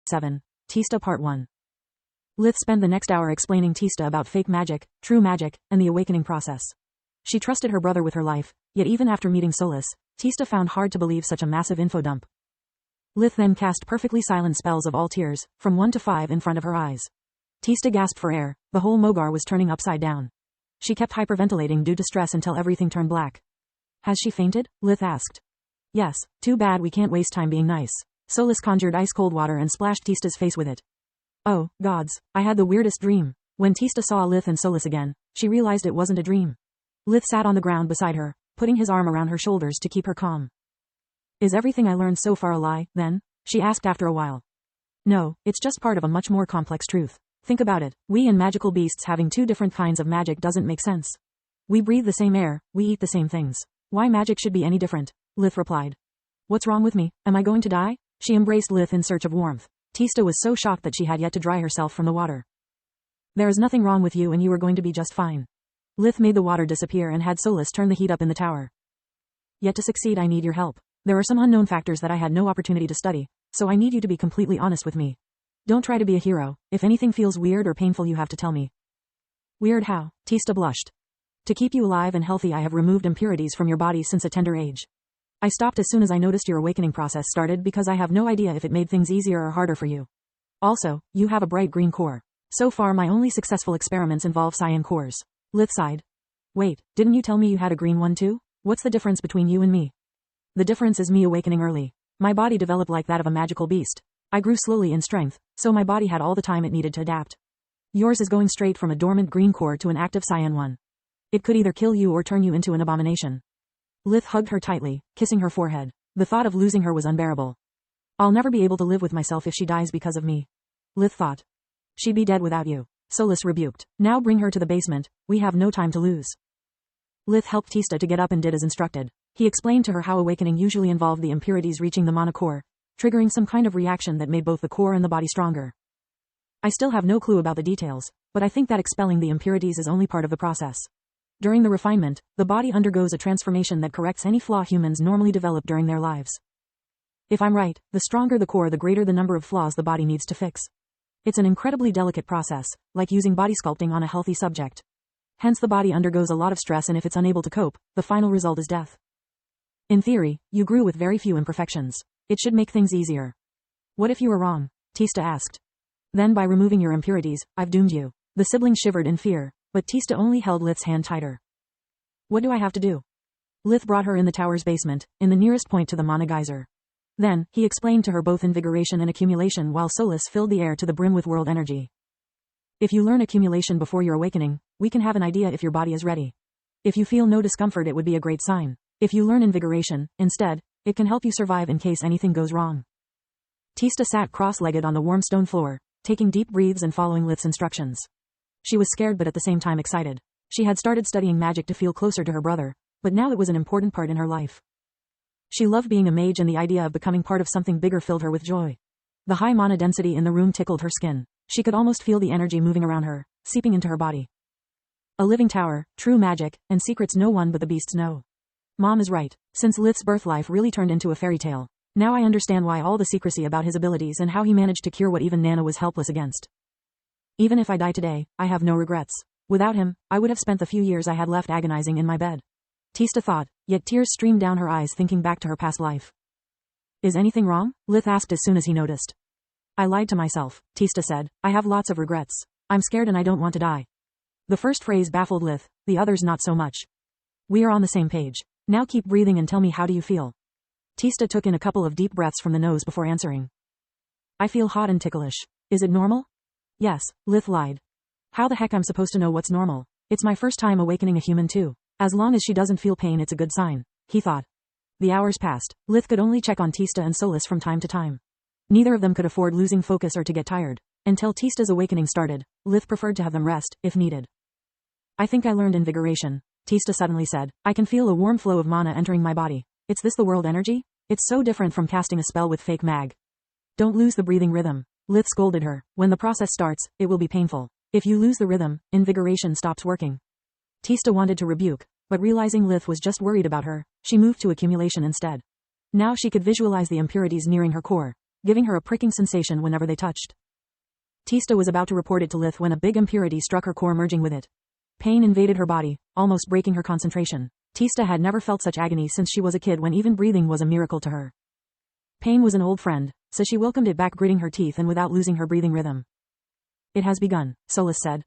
7. Tista Part 1. Lith spent the next hour explaining Tista about fake magic, true magic, and the awakening process. She trusted her brother with her life, yet even after meeting Solus, Tista found hard to believe such a massive info dump. Lith then cast perfectly silent spells of all tiers, from 1 to 5 in front of her eyes. Tista gasped for air, the whole Mogar was turning upside down. She kept hyperventilating due to stress until everything turned black. Has she fainted? Lith asked. Yes, too bad we can't waste time being nice. Solus conjured ice-cold water and splashed Tista's face with it. Oh, gods, I had the weirdest dream. When Tista saw Lith and Solus again, she realized it wasn't a dream. Lith sat on the ground beside her, putting his arm around her shoulders to keep her calm. Is everything I learned so far a lie, then? She asked after a while. No, it's just part of a much more complex truth. Think about it, we and magical beasts having two different kinds of magic doesn't make sense. We breathe the same air, we eat the same things. Why magic should be any different? Lith replied. What's wrong with me? Am I going to die? She embraced Lith in search of warmth. Tista was so shocked that she had yet to dry herself from the water. There is nothing wrong with you and you are going to be just fine. Lith made the water disappear and had Solus turn the heat up in the tower. Yet to succeed I need your help. There are some unknown factors that I had no opportunity to study, so I need you to be completely honest with me. Don't try to be a hero. If anything feels weird or painful you have to tell me. Weird how? Tista blushed. To keep you alive and healthy I have removed impurities from your body since a tender age. I stopped as soon as I noticed your awakening process started because I have no idea if it made things easier or harder for you. Also, you have a bright green core. So far my only successful experiments involve cyan cores. Lith sighed. Wait, didn't you tell me you had a green one too? What's the difference between you and me? The difference is me awakening early. My body developed like that of a magical beast. I grew slowly in strength, so my body had all the time it needed to adapt. Yours is going straight from a dormant green core to an active cyan one. It could either kill you or turn you into an abomination. Lith hugged her tightly, kissing her forehead. The thought of losing her was unbearable. I'll never be able to live with myself if she dies because of me. Lith thought. She'd be dead without you. Solus rebuked. Now bring her to the basement, we have no time to lose. Lith helped Tista to get up and did as instructed. He explained to her how awakening usually involved the impurities reaching the mana core, triggering some kind of reaction that made both the core and the body stronger. I still have no clue about the details, but I think that expelling the impurities is only part of the process. During the refinement, the body undergoes a transformation that corrects any flaw humans normally develop during their lives. If I'm right, the stronger the core the greater the number of flaws the body needs to fix. It's an incredibly delicate process, like using body sculpting on a healthy subject. Hence the body undergoes a lot of stress and if it's unable to cope, the final result is death. In theory, you grew with very few imperfections. It should make things easier. What if you were wrong? Tista asked. Then by removing your impurities, I've doomed you. The siblings shivered in fear, but Tista only held Lith's hand tighter. What do I have to do? Lith brought her in the tower's basement, in the nearest point to the mana geyser. Then, he explained to her both invigoration and accumulation while Solus filled the air to the brim with world energy. If you learn accumulation before your awakening, we can have an idea if your body is ready. If you feel no discomfort it would be a great sign. If you learn invigoration, instead, it can help you survive in case anything goes wrong. Tista sat cross-legged on the warm stone floor, taking deep breaths and following Lith's instructions. She was scared but at the same time excited. She had started studying magic to feel closer to her brother, but now it was an important part in her life. She loved being a mage and the idea of becoming part of something bigger filled her with joy. The high mana density in the room tickled her skin. She could almost feel the energy moving around her, seeping into her body. A living tower, true magic, and secrets no one but the beasts know. Mom is right. Since Lith's birth life really turned into a fairy tale. Now I understand why all the secrecy about his abilities and how he managed to cure what even Nana was helpless against. Even if I die today, I have no regrets. Without him, I would have spent the few years I had left agonizing in my bed. Tista thought, yet tears streamed down her eyes thinking back to her past life. Is anything wrong? Lith asked as soon as he noticed. I lied to myself, Tista said. I have lots of regrets. I'm scared and I don't want to die. The first phrase baffled Lith, the others not so much. We are on the same page. Now keep breathing and tell me how do you feel? Tista took in a couple of deep breaths from the nose before answering. I feel hot and ticklish. Is it normal? Yes, Lith lied. How the heck I'm supposed to know what's normal? It's my first time awakening a human too. As long as she doesn't feel pain it's a good sign, he thought. The hours passed. Lith could only check on Tista and Solus from time to time. Neither of them could afford losing focus or to get tired. Until Tista's awakening started, Lith preferred to have them rest, if needed. I think I learned invigoration, Tista suddenly said. I can feel a warm flow of mana entering my body. Is this the world energy? It's so different from casting a spell with fake mag. Don't lose the breathing rhythm. Lith scolded her. When the process starts, it will be painful. If you lose the rhythm, invigoration stops working. Tista wanted to rebuke, but realizing Lith was just worried about her, she moved to accumulation instead. Now she could visualize the impurities nearing her core, giving her a pricking sensation whenever they touched. Tista was about to report it to Lith when a big impurity struck her core, merging with it. Pain invaded her body, almost breaking her concentration. Tista had never felt such agony since she was a kid, when even breathing was a miracle to her. Pain was an old friend, so she welcomed it back, gritting her teeth and without losing her breathing rhythm. It has begun, Solus said.